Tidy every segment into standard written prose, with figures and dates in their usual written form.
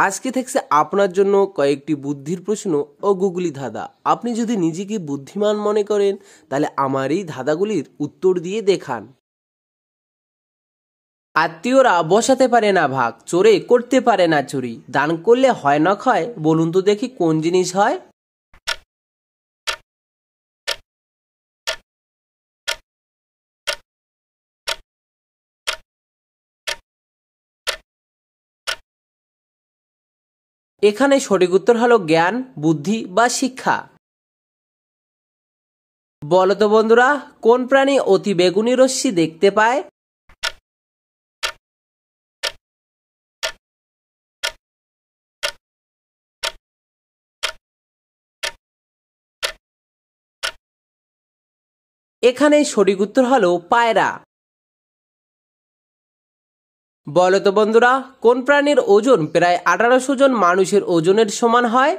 আজকে থাকছে আপনার জন্য কয়েকটি বুদ্ধির প্রশ্ন ও গুগলি ধাঁধা। আপনি যদি নিজেকে বুদ্ধিমান মনে করেন তাহলে আমার এই ধাঁধাগুলির উত্তর দিয়ে দেখান। আত্মীয়রা বসাতে পারে না ভাগ, চোরে করতে পারে না চুরি, দান করলে হয় না ক্ষয়, বলুন তো দেখি কোন জিনিস হয়? এখানে সঠিক উত্তর হলো জ্ঞান, বুদ্ধি বা শিক্ষা। বলো তো বন্ধুরা, কোন প্রাণী অতি বেগুনি রশ্মি দেখতে পায়? এখানে সঠিক উত্তর হলো পায়রা। বলো তো বন্ধুরা, কোন প্রাণীর ওজন প্রায় 1800 জন মানুষের ওজনের সমান হয়?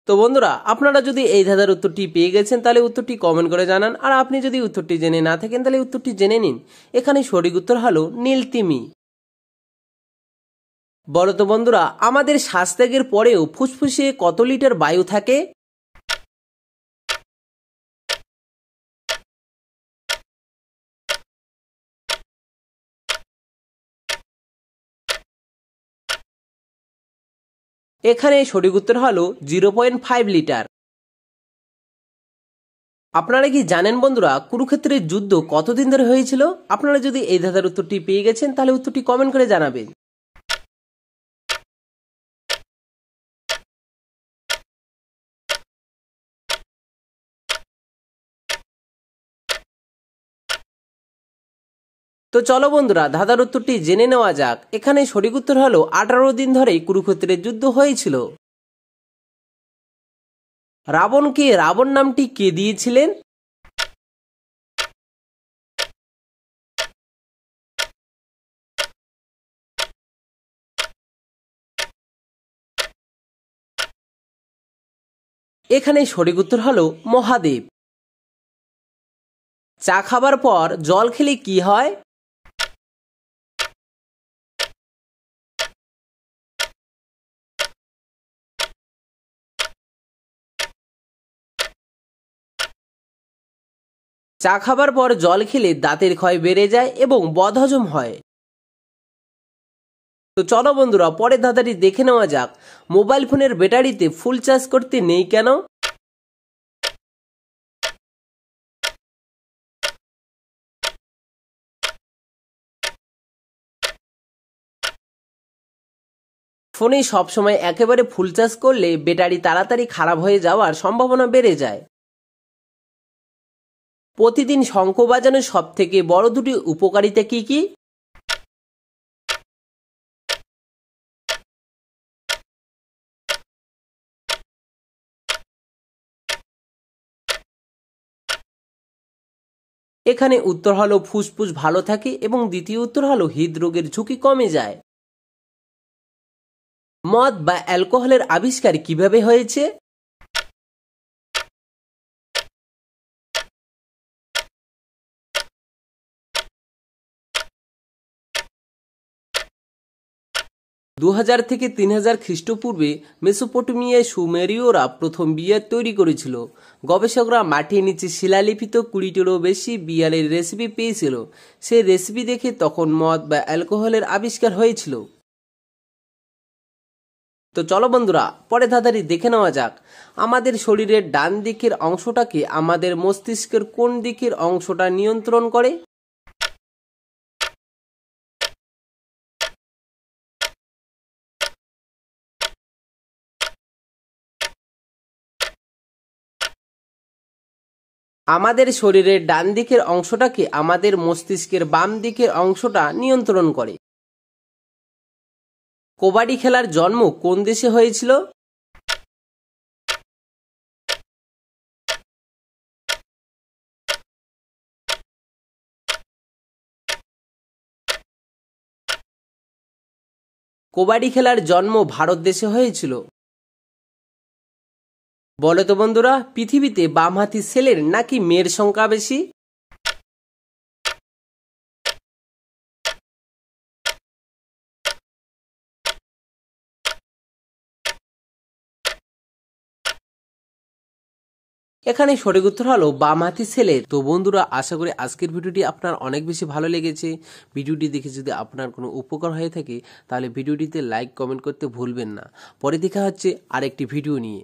তো বন্ধুরা, আপনারা যদি এই ধাঁধার উত্তরটি পেয়ে গেছেন তাহলে উত্তরটি কমেন্ট করে জানান, আর আপনি যদি উত্তরটি জেনে না থাকেন তাহলে উত্তরটি জেনে নিন। এখানে সঠিক উত্তর হলো নীলতিমি। বলো তো বন্ধুরা, আমাদের শ্বাসত্যাগের পরেও ফুসফুসে কত লিটার বায়ু থাকে? এখানে সঠিক উত্তর হলো 0.5 লিটার। আপনারা কি জানেন বন্ধুরা, কুরুক্ষেত্রের যুদ্ধ কতদিন ধরে হয়েছিল? আপনারা যদি এই ধাঁধার উত্তরটি পেয়ে গেছেন তাহলে উত্তরটি কমেন্ট করে জানাবেন। তো চলো বন্ধুরা, ধাঁধার উত্তরটি জেনে নেওয়া যাক। এখানে সঠিক উত্তর হলো 18 দিন ধরেই কুরুক্ষেত্রের যুদ্ধ হয়েছিল। রাবণকে রাবণ নামটি কে দিয়েছিলেন? এখানে সঠিক উত্তর হলো মহাদেব। চা খাবার পর জল খেলে কি হয়? চা খাবার পর জল খেলে দাঁতের ক্ষয় বেড়ে যায় এবং বদহজম হয়। তো চলো বন্ধুরা, পরের ধাঁধাটি দেখে নেওয়া যাক। মোবাইল ফোনের ব্যাটারিতে ফুল চার্জ করতে নেই কেন? ফোনে সবসময় একেবারে ফুল চার্জ করলে ব্যাটারি তাড়াতাড়ি খারাপ হয়ে যাওয়ার সম্ভাবনা বেড়ে যায়। প্রতিদিন শঙ্খ বাজানোর সব থেকে বড় দুটি উপকারিতা কি কি? এখানে উত্তর হলো ফুসফুস ভালো থাকে এবং দ্বিতীয় উত্তর হলো হৃদরোগের ঝুঁকি কমে যায়। মদ বা অ্যালকোহলের আবিষ্কার কিভাবে হয়েছে? দু হাজার থেকে 3000 খ্রিস্টপূর্বে মেসোপটেমিয়ায় সুমেরীয়রা প্রথম বিয়ার তৈরি করেছিল। গবেষকরা মাটির নিচে শিলালিপিত 20টিরও বেশি বিয়ারের রেসিপি পেয়েছিল। সেই রেসিপি দেখে তখন মদ বা অ্যালকোহলের আবিষ্কার হয়েছিল। তো চলো বন্ধুরা, পরে ধাঁধাটি দেখে নেওয়া যাক। আমাদের শরীরের ডান দিকের অংশটাকে আমাদের মস্তিষ্কের কোন দিকের অংশটা নিয়ন্ত্রণ করে? আমাদের শরীরের ডান দিকের অংশটাকে আমাদের মস্তিষ্কের বাম দিকের অংশটা নিয়ন্ত্রণ করে। কবাডি খেলার জন্ম কোন দেশে হয়েছিল? কবাডি খেলার জন্ম ভারত দেশে হয়েছিল। বলো তো বন্ধুরা, পৃথিবীতে বামহাতি ছেলের নাকি মেয়ের সংখ্যা বেশি? এখানে সঠিক উত্তর হলো বামহাতি ছেলের। তো বন্ধুরা, আশা করি আজকের ভিডিওটি আপনার অনেক বেশি ভালো লেগেছে। ভিডিওটি দেখে যদি আপনার কোনো উপকার হয়ে থাকে তাহলে ভিডিওটিতে লাইক কমেন্ট করতে ভুলবেন না। পরে দেখা হচ্ছে আরেকটি ভিডিও নিয়ে।